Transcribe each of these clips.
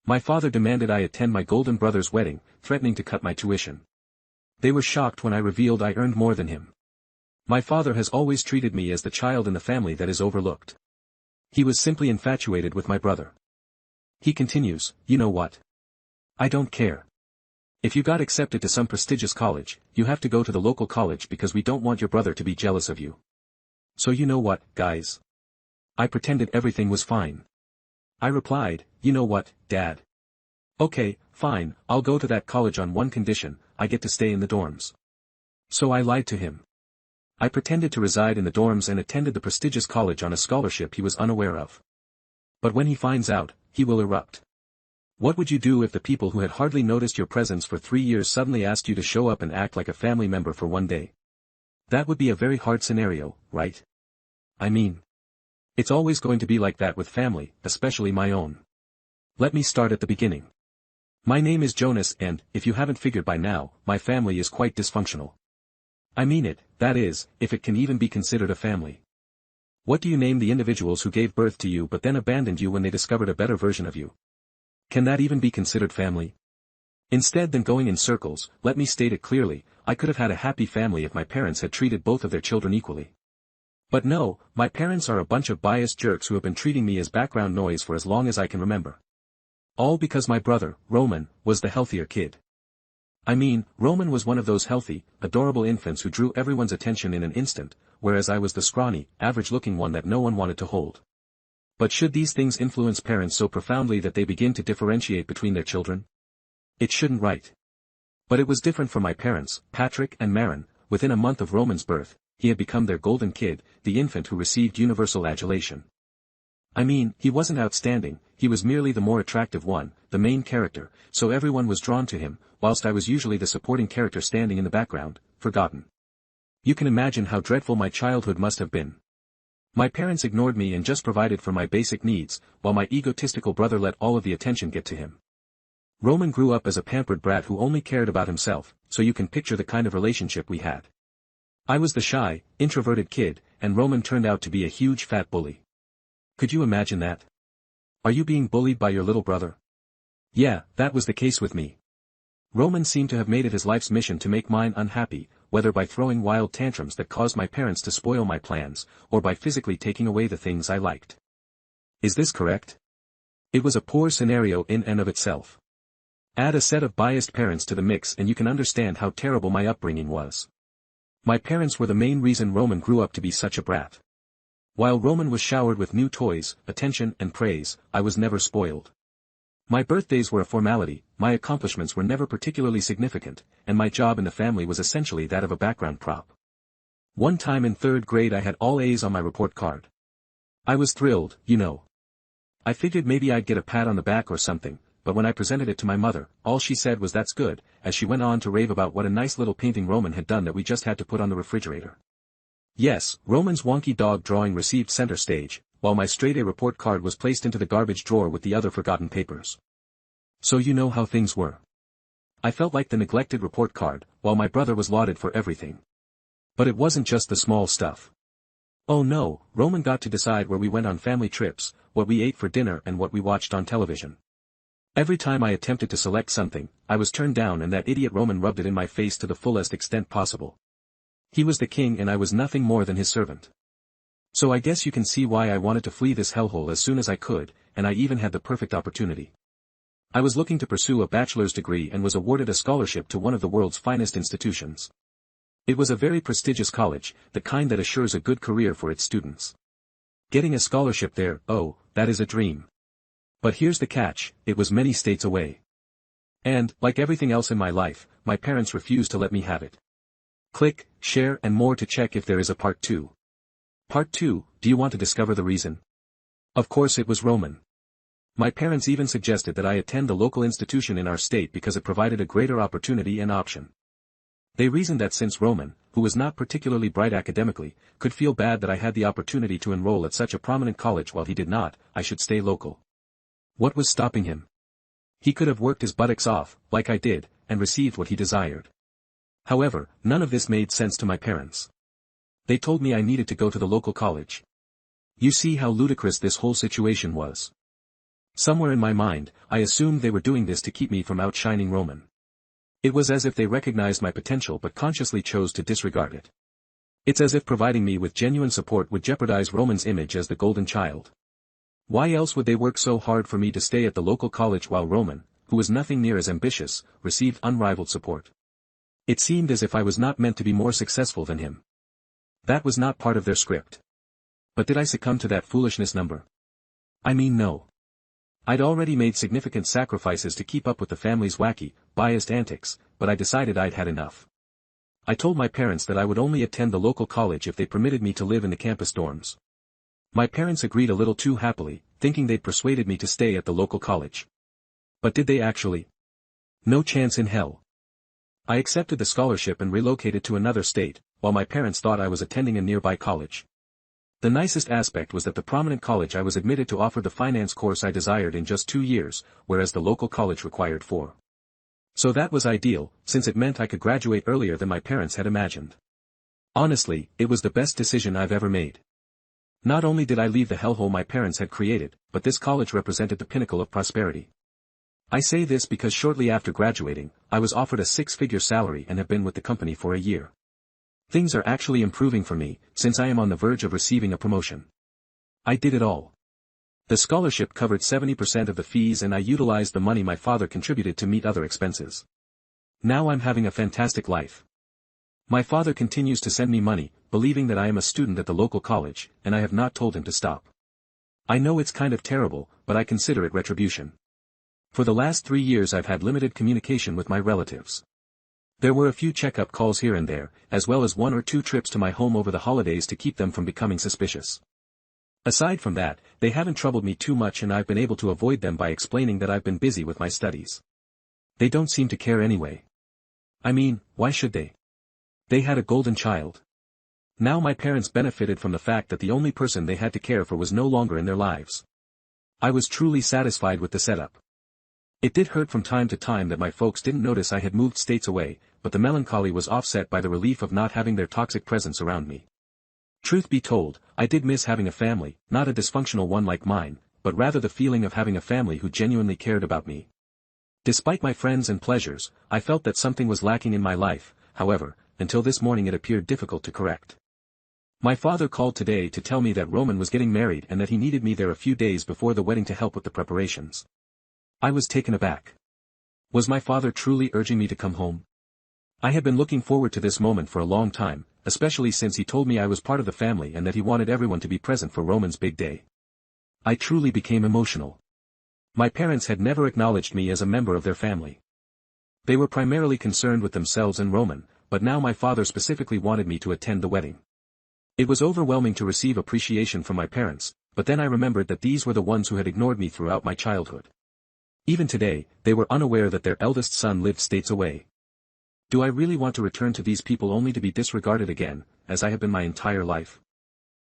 My father demanded I attend my golden brother's wedding, threatening to cut my tuition. They were shocked when I revealed I earned more than him. My father has always treated me as the child in the family that is overlooked. He was simply infatuated with my brother. He continues, you know what? I don't care. If you got accepted to some prestigious college, you have to go to the local college because we don't want your brother to be jealous of you. So you know what, guys? I pretended everything was fine. I replied, you know what, Dad? Okay, fine, I'll go to that college on one condition, I get to stay in the dorms. So I lied to him. I pretended to reside in the dorms and attended the prestigious college on a scholarship he was unaware of. But when he finds out, he will erupt. What would you do if the people who had hardly noticed your presence for 3 years suddenly asked you to show up and act like a family member for one day? That would be a very hard scenario, right? I mean, it's always going to be like that with family, especially my own. Let me start at the beginning. My name is Jonas and, if you haven't figured by now, my family is quite dysfunctional. I mean it, that is, if it can even be considered a family. What do you name the individuals who gave birth to you but then abandoned you when they discovered a better version of you? Can that even be considered family? Instead than going in circles, let me state it clearly, I could have had a happy family if my parents had treated both of their children equally. But no, my parents are a bunch of biased jerks who have been treating me as background noise for as long as I can remember. All because my brother, Roman, was the healthier kid. I mean, Roman was one of those healthy, adorable infants who drew everyone's attention in an instant, whereas I was the scrawny, average-looking one that no one wanted to hold. But should these things influence parents so profoundly that they begin to differentiate between their children? It shouldn't, right? But it was different for my parents, Patrick and Marin. Within a month of Roman's birth, he had become their golden kid, the infant who received universal adulation. I mean, he wasn't outstanding, he was merely the more attractive one, the main character, so everyone was drawn to him, whilst I was usually the supporting character standing in the background, forgotten. You can imagine how dreadful my childhood must have been. My parents ignored me and just provided for my basic needs, while my egotistical brother let all of the attention get to him. Roman grew up as a pampered brat who only cared about himself, so you can picture the kind of relationship we had. I was the shy, introverted kid, and Roman turned out to be a huge fat bully. Could you imagine that? Are you being bullied by your little brother? Yeah, that was the case with me. Roman seemed to have made it his life's mission to make mine unhappy, whether by throwing wild tantrums that caused my parents to spoil my plans, or by physically taking away the things I liked. Is this correct? It was a poor scenario in and of itself. Add a set of biased parents to the mix and you can understand how terrible my upbringing was. My parents were the main reason Roman grew up to be such a brat. While Roman was showered with new toys, attention and praise, I was never spoiled. My birthdays were a formality, my accomplishments were never particularly significant, and my job in the family was essentially that of a background prop. One time in 3rd grade I had all A's on my report card. I was thrilled, you know. I figured maybe I'd get a pat on the back or something, but when I presented it to my mother, all she said was that's good, as she went on to rave about what a nice little painting Roman had done that we just had to put on the refrigerator. Yes, Roman's wonky dog drawing received center stage, while my straight-A report card was placed into the garbage drawer with the other forgotten papers. So you know how things were. I felt like the neglected report card, while my brother was lauded for everything. But it wasn't just the small stuff. Oh no, Roman got to decide where we went on family trips, what we ate for dinner and what we watched on television. Every time I attempted to select something, I was turned down and that idiot Roman rubbed it in my face to the fullest extent possible. He was the king and I was nothing more than his servant. So I guess you can see why I wanted to flee this hellhole as soon as I could, and I even had the perfect opportunity. I was looking to pursue a bachelor's degree and was awarded a scholarship to one of the world's finest institutions. It was a very prestigious college, the kind that assures a good career for its students. Getting a scholarship there, oh, that is a dream. But here's the catch, it was many states away. And, like everything else in my life, my parents refused to let me have it. Click, share and more to check if there is a part 2. Part 2, do you want to discover the reason? Of course it was Roman. My parents even suggested that I attend the local institution in our state because it provided a greater opportunity and option. They reasoned that since Roman, who was not particularly bright academically, could feel bad that I had the opportunity to enroll at such a prominent college while he did not, I should stay local. What was stopping him? He could have worked his buttocks off, like I did, and received what he desired. However, none of this made sense to my parents. They told me I needed to go to the local college. You see how ludicrous this whole situation was. Somewhere in my mind, I assumed they were doing this to keep me from outshining Roman. It was as if they recognized my potential but consciously chose to disregard it. It's as if providing me with genuine support would jeopardize Roman's image as the golden child. Why else would they work so hard for me to stay at the local college while Roman, who was nothing near as ambitious, received unrivaled support? It seemed as if I was not meant to be more successful than him. That was not part of their script. But did I succumb to that foolishness number? I mean, no. I'd already made significant sacrifices to keep up with the family's wacky, biased antics, but I decided I'd had enough. I told my parents that I would only attend the local college if they permitted me to live in the campus dorms. My parents agreed a little too happily, thinking they'd persuaded me to stay at the local college. But did they actually? No chance in hell. I accepted the scholarship and relocated to another state, while my parents thought I was attending a nearby college. The nicest aspect was that the prominent college I was admitted to offered the finance course I desired in just 2 years, whereas the local college required 4. So that was ideal, since it meant I could graduate earlier than my parents had imagined. Honestly, it was the best decision I've ever made. Not only did I leave the hellhole my parents had created, but this college represented the pinnacle of prosperity. I say this because shortly after graduating, I was offered a 6-figure salary and have been with the company for a year. Things are actually improving for me, since I am on the verge of receiving a promotion. I did it all. The scholarship covered 70% of the fees and I utilized the money my father contributed to meet other expenses. Now I'm having a fantastic life. My father continues to send me money, believing that I am a student at the local college, and I have not told him to stop. I know it's kind of terrible, but I consider it retribution. For the last 3 years I've had limited communication with my relatives. There were a few checkup calls here and there, as well as 1 or 2 trips to my home over the holidays to keep them from becoming suspicious. Aside from that, they haven't troubled me too much and I've been able to avoid them by explaining that I've been busy with my studies. They don't seem to care anyway. I mean, why should they? They had a golden child. Now my parents benefited from the fact that the only person they had to care for was no longer in their lives. I was truly satisfied with the setup. It did hurt from time to time that my folks didn't notice I had moved states away, but the melancholy was offset by the relief of not having their toxic presence around me. Truth be told, I did miss having a family, not a dysfunctional one like mine, but rather the feeling of having a family who genuinely cared about me. Despite my friends and pleasures, I felt that something was lacking in my life, however, until this morning it appeared difficult to correct. My father called today to tell me that Roman was getting married and that he needed me there a few days before the wedding to help with the preparations. I was taken aback. Was my father truly urging me to come home? I had been looking forward to this moment for a long time, especially since he told me I was part of the family and that he wanted everyone to be present for Roman's big day. I truly became emotional. My parents had never acknowledged me as a member of their family. They were primarily concerned with themselves and Roman, but now my father specifically wanted me to attend the wedding. It was overwhelming to receive appreciation from my parents, but then I remembered that these were the ones who had ignored me throughout my childhood. Even today, they were unaware that their eldest son lived states away. Do I really want to return to these people only to be disregarded again, as I have been my entire life?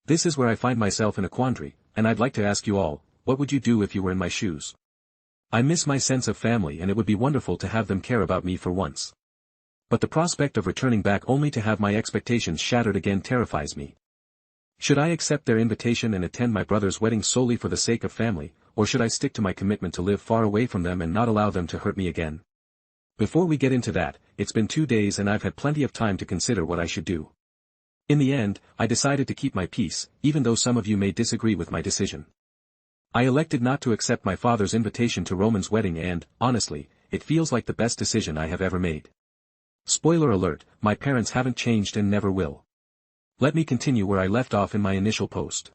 This is where I find myself in a quandary, and I'd like to ask you all, what would you do if you were in my shoes? I miss my sense of family and it would be wonderful to have them care about me for once. But the prospect of returning back only to have my expectations shattered again terrifies me. Should I accept their invitation and attend my brother's wedding solely for the sake of family, or should I stick to my commitment to live far away from them and not allow them to hurt me again? Before we get into that, it's been 2 days and I've had plenty of time to consider what I should do. In the end, I decided to keep my peace, even though some of you may disagree with my decision. I elected not to accept my father's invitation to Roman's wedding and, honestly, it feels like the best decision I have ever made. Spoiler alert, my parents haven't changed and never will. Let me continue where I left off in my initial post.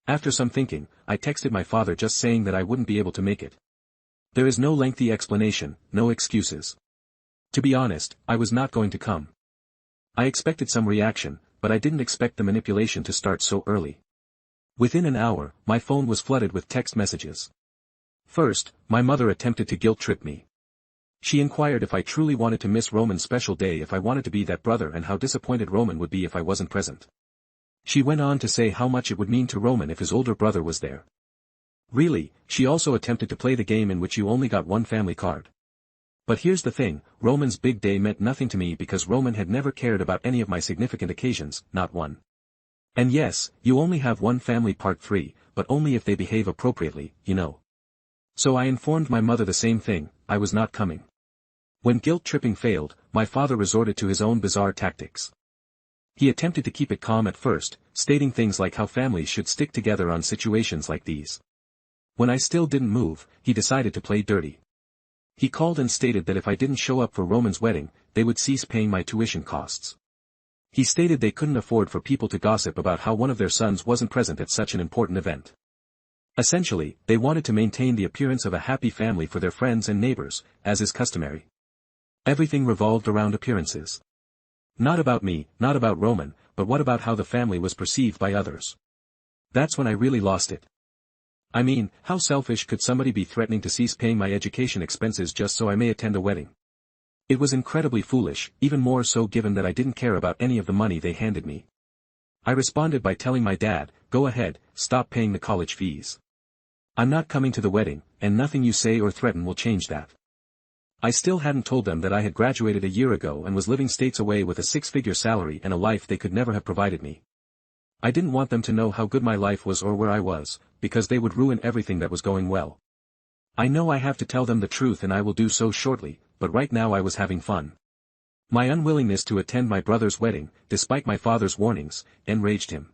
After some thinking, I texted my father just saying that I wouldn't be able to make it. There is no lengthy explanation, no excuses. To be honest, I was not going to come. I expected some reaction, but I didn't expect the manipulation to start so early. Within an hour, my phone was flooded with text messages. First, my mother attempted to guilt-trip me. She inquired if I truly wanted to miss Roman's special day, if I wanted to be that brother, and how disappointed Roman would be if I wasn't present. She went on to say how much it would mean to Roman if his older brother was there. Really, she also attempted to play the game in which you only got one family card. But here's the thing, Roman's big day meant nothing to me because Roman had never cared about any of my significant occasions, not one. And yes, you only have one family part 3, but only if they behave appropriately, you know. So I informed my mother the same thing, I was not coming. When guilt-tripping failed, my father resorted to his own bizarre tactics. He attempted to keep it calm at first, stating things like how families should stick together on situations like these. When I still didn't move, he decided to play dirty. He called and stated that if I didn't show up for Roman's wedding, they would cease paying my tuition costs. He stated they couldn't afford for people to gossip about how one of their sons wasn't present at such an important event. Essentially, they wanted to maintain the appearance of a happy family for their friends and neighbors, as is customary. Everything revolved around appearances. Not about me, not about Roman, but what about how the family was perceived by others? That's when I really lost it. I mean, how selfish could somebody be threatening to cease paying my education expenses just so I may attend a wedding? It was incredibly foolish, even more so given that I didn't care about any of the money they handed me. I responded by telling my dad, "Go ahead, stop paying the college fees. I'm not coming to the wedding, and nothing you say or threaten will change that." I still hadn't told them that I had graduated a year ago and was living states away with a six-figure salary and a life they could never have provided me. I didn't want them to know how good my life was or where I was, because they would ruin everything that was going well. I know I have to tell them the truth and I will do so shortly, but right now I was having fun. My unwillingness to attend my brother's wedding, despite my father's warnings, enraged him.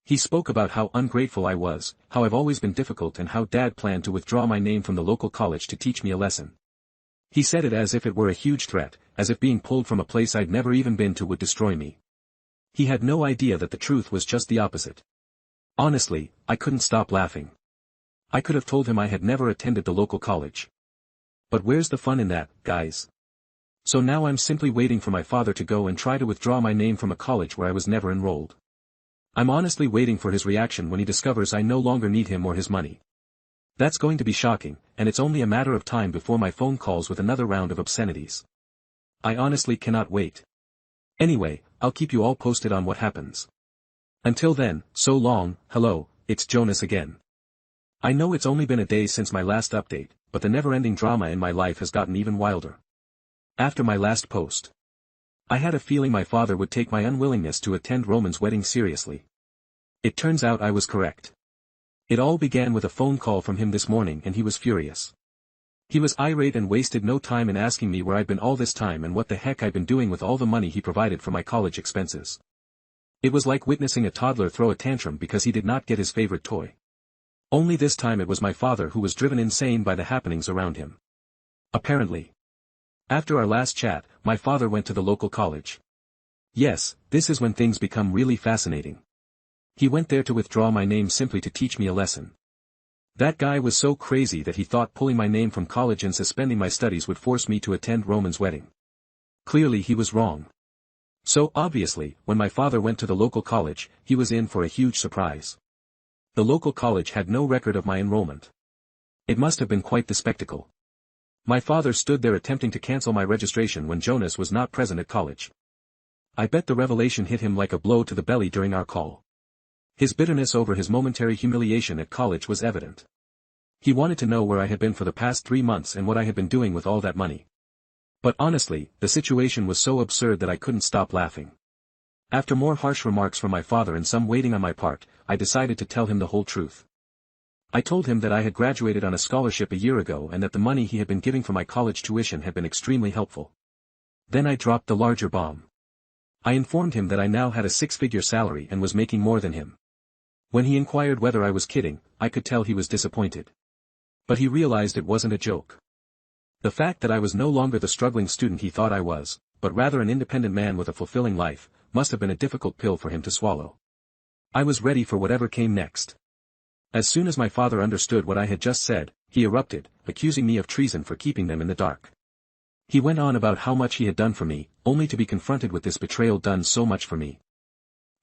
He spoke about how ungrateful I was, how I've always been difficult and how Dad planned to withdraw my name from the local college to teach me a lesson. He said it as if it were a huge threat, as if being pulled from a place I'd never even been to would destroy me. He had no idea that the truth was just the opposite. Honestly, I couldn't stop laughing. I could have told him I had never attended the local college. But where's the fun in that, guys? So now I'm simply waiting for my father to go and try to withdraw my name from a college where I was never enrolled. I'm honestly waiting for his reaction when he discovers I no longer need him or his money. That's going to be shocking, and it's only a matter of time before my phone calls with another round of obscenities. I honestly cannot wait. Anyway, I'll keep you all posted on what happens. Until then, so long. Hello, it's Jonas again. I know it's only been a day since my last update, but the never-ending drama in my life has gotten even wilder. After my last post, I had a feeling my father would take my unwillingness to attend Roman's wedding seriously. It turns out I was correct. It all began with a phone call from him this morning and he was furious. He was irate and wasted no time in asking me where I'd been all this time and what the heck I'd been doing with all the money he provided for my college expenses. It was like witnessing a toddler throw a tantrum because he did not get his favorite toy. Only this time it was my father who was driven insane by the happenings around him. Apparently. After our last chat, my father went to the local college. Yes, this is when things become really fascinating. He went there to withdraw my name simply to teach me a lesson. That guy was so crazy that he thought pulling my name from college and suspending my studies would force me to attend Roman's wedding. Clearly he was wrong. So obviously, when my father went to the local college, he was in for a huge surprise. The local college had no record of my enrollment. It must have been quite the spectacle. My father stood there attempting to cancel my registration when Jonas was not present at college. I bet the revelation hit him like a blow to the belly during our call. His bitterness over his momentary humiliation at college was evident. He wanted to know where I had been for the past 3 months and what I had been doing with all that money. But honestly, the situation was so absurd that I couldn't stop laughing. After more harsh remarks from my father and some waiting on my part, I decided to tell him the whole truth. I told him that I had graduated on a scholarship a year ago and that the money he had been giving for my college tuition had been extremely helpful. Then I dropped the larger bomb. I informed him that I now had a 6-figure salary and was making more than him. When he inquired whether I was kidding, I could tell he was disappointed. But he realized it wasn't a joke. The fact that I was no longer the struggling student he thought I was, but rather an independent man with a fulfilling life, must have been a difficult pill for him to swallow. I was ready for whatever came next. As soon as my father understood what I had just said, he erupted, accusing me of treason for keeping them in the dark. He went on about how much he had done for me, only to be confronted with this betrayal done so much for me.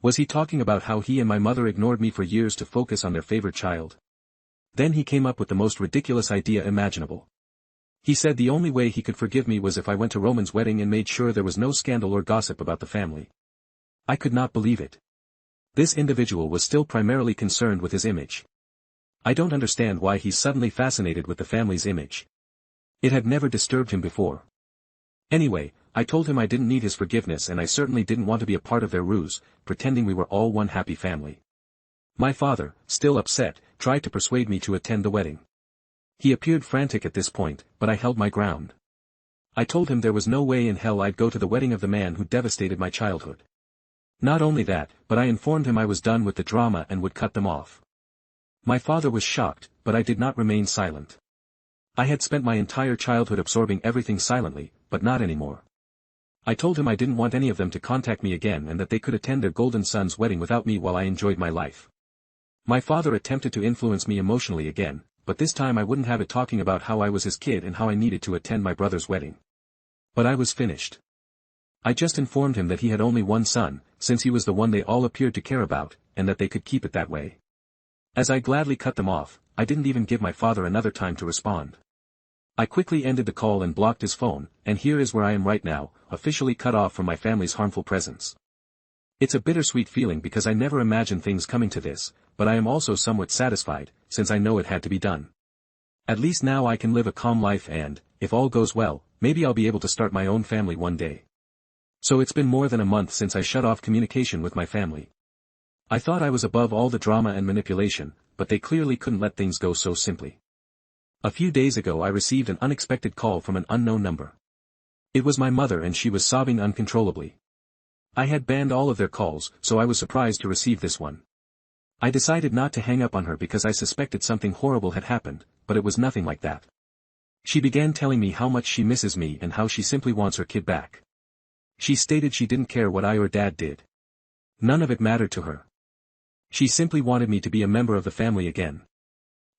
Was he talking about how he and my mother ignored me for years to focus on their favorite child? Then he came up with the most ridiculous idea imaginable. He said the only way he could forgive me was if I went to Roman's wedding and made sure there was no scandal or gossip about the family. I could not believe it. This individual was still primarily concerned with his image. I don't understand why he's suddenly fascinated with the family's image. It had never disturbed him before. Anyway, I told him I didn't need his forgiveness and I certainly didn't want to be a part of their ruse, pretending we were all one happy family. My father, still upset, tried to persuade me to attend the wedding. He appeared frantic at this point, but I held my ground. I told him there was no way in hell I'd go to the wedding of the man who devastated my childhood. Not only that, but I informed him I was done with the drama and would cut them off. My father was shocked, but I did not remain silent. I had spent my entire childhood absorbing everything silently, but not anymore. I told him I didn't want any of them to contact me again and that they could attend their golden son's wedding without me while I enjoyed my life. My father attempted to influence me emotionally again, but this time I wouldn't have it talking about how I was his kid and how I needed to attend my brother's wedding. But I was finished. I just informed him that he had only one son, since he was the one they all appeared to care about, and that they could keep it that way. As I gladly cut them off, I didn't even give my father another time to respond. I quickly ended the call and blocked his phone, and here is where I am right now, officially cut off from my family's harmful presence. It's a bittersweet feeling because I never imagined things coming to this, but I am also somewhat satisfied, since I know it had to be done. At least now I can live a calm life and, if all goes well, maybe I'll be able to start my own family one day. So it's been more than a month since I shut off communication with my family. I thought I was above all the drama and manipulation, but they clearly couldn't let things go so simply. A few days ago I received an unexpected call from an unknown number. It was my mother and she was sobbing uncontrollably. I had banned all of their calls, so I was surprised to receive this one. I decided not to hang up on her because I suspected something horrible had happened, but it was nothing like that. She began telling me how much she misses me and how she simply wants her kid back. She stated she didn't care what I or Dad did. None of it mattered to her. She simply wanted me to be a member of the family again.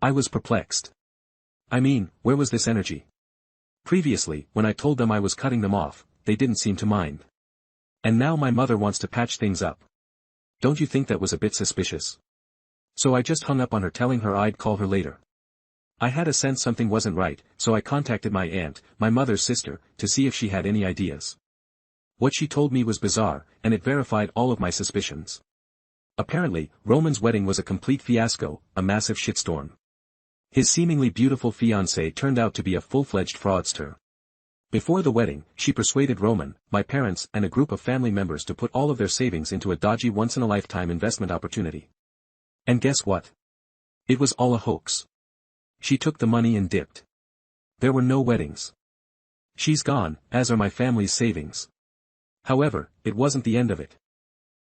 I was perplexed. I mean, where was this energy? Previously, when I told them I was cutting them off, they didn't seem to mind. And now my mother wants to patch things up. Don't you think that was a bit suspicious? So I just hung up on her telling her I'd call her later. I had a sense something wasn't right, so I contacted my aunt, my mother's sister, to see if she had any ideas. What she told me was bizarre, and it verified all of my suspicions. Apparently, Roman's wedding was a complete fiasco, a massive shitstorm. His seemingly beautiful fiancée turned out to be a full-fledged fraudster. Before the wedding, she persuaded Roman, my parents, and a group of family members to put all of their savings into a dodgy once-in-a-lifetime investment opportunity. And guess what? It was all a hoax. She took the money and dipped. There were no weddings. She's gone, as are my family's savings. However, it wasn't the end of it.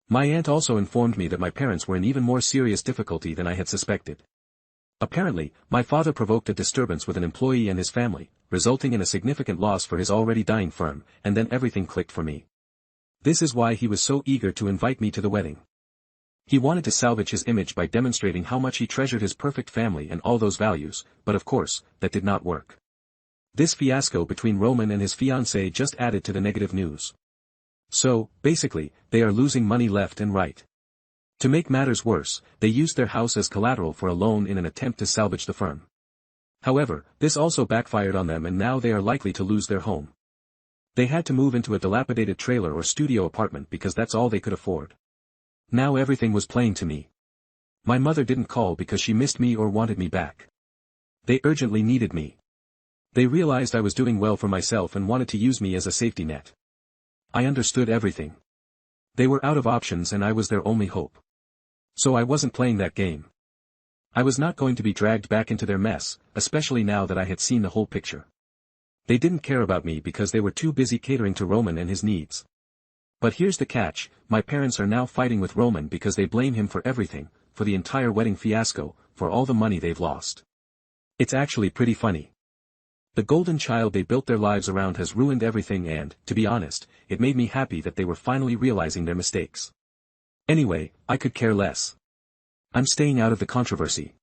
My aunt also informed me that my parents were in even more serious difficulty than I had suspected. Apparently, my father provoked a disturbance with an employee and his family, resulting in a significant loss for his already dying firm, and then everything clicked for me. This is why he was so eager to invite me to the wedding. He wanted to salvage his image by demonstrating how much he treasured his perfect family and all those values, but of course, that did not work. This fiasco between Roman and his fiancée just added to the negative news. So, basically, they are losing money left and right. To make matters worse, they used their house as collateral for a loan in an attempt to salvage the firm. However, this also backfired on them and now they are likely to lose their home. They had to move into a dilapidated trailer or studio apartment because that's all they could afford. Now everything was plain to me. My mother didn't call because she missed me or wanted me back. They urgently needed me. They realized I was doing well for myself and wanted to use me as a safety net. I understood everything. They were out of options and I was their only hope. So I wasn't playing that game. I was not going to be dragged back into their mess, especially now that I had seen the whole picture. They didn't care about me because they were too busy catering to Roman and his needs. But here's the catch, my parents are now fighting with Roman because they blame him for everything, for the entire wedding fiasco, for all the money they've lost. It's actually pretty funny. The golden child they built their lives around has ruined everything and, to be honest, it made me happy that they were finally realizing their mistakes. Anyway, I could care less. I'm staying out of the controversy.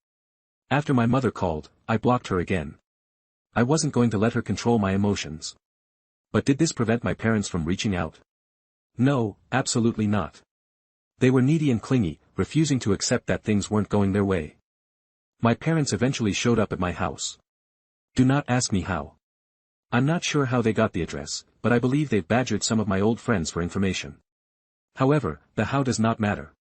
After my mother called, I blocked her again. I wasn't going to let her control my emotions. But did this prevent my parents from reaching out? No, absolutely not. They were needy and clingy, refusing to accept that things weren't going their way. My parents eventually showed up at my house. Do not ask me how. I'm not sure how they got the address, but I believe they've badgered some of my old friends for information. However, the how does not matter.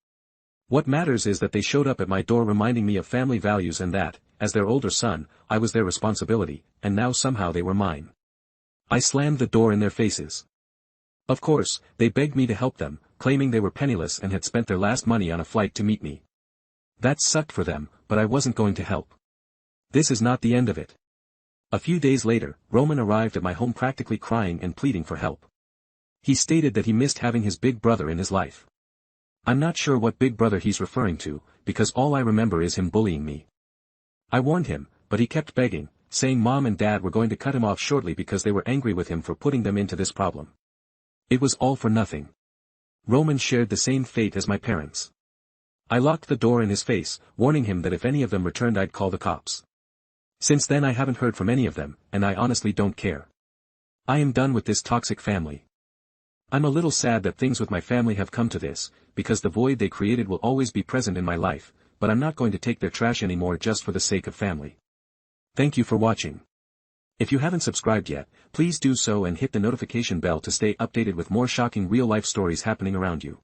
What matters is that they showed up at my door reminding me of family values and that, as their older son, I was their responsibility, and now somehow they were mine. I slammed the door in their faces. Of course, they begged me to help them, claiming they were penniless and had spent their last money on a flight to meet me. That sucked for them, but I wasn't going to help. This is not the end of it. A few days later, Roman arrived at my home practically crying and pleading for help. He stated that he missed having his big brother in his life. I'm not sure what big brother he's referring to, because all I remember is him bullying me. I warned him, but he kept begging, saying Mom and Dad were going to cut him off shortly because they were angry with him for putting them into this problem. It was all for nothing. Roman shared the same fate as my parents. I locked the door in his face, warning him that if any of them returned I'd call the cops. Since then I haven't heard from any of them, and I honestly don't care. I am done with this toxic family. I'm a little sad that things with my family have come to this, because the void they created will always be present in my life, but I'm not going to take their trash anymore just for the sake of family. Thank you for watching. If you haven't subscribed yet, please do so and hit the notification bell to stay updated with more shocking real-life stories happening around you.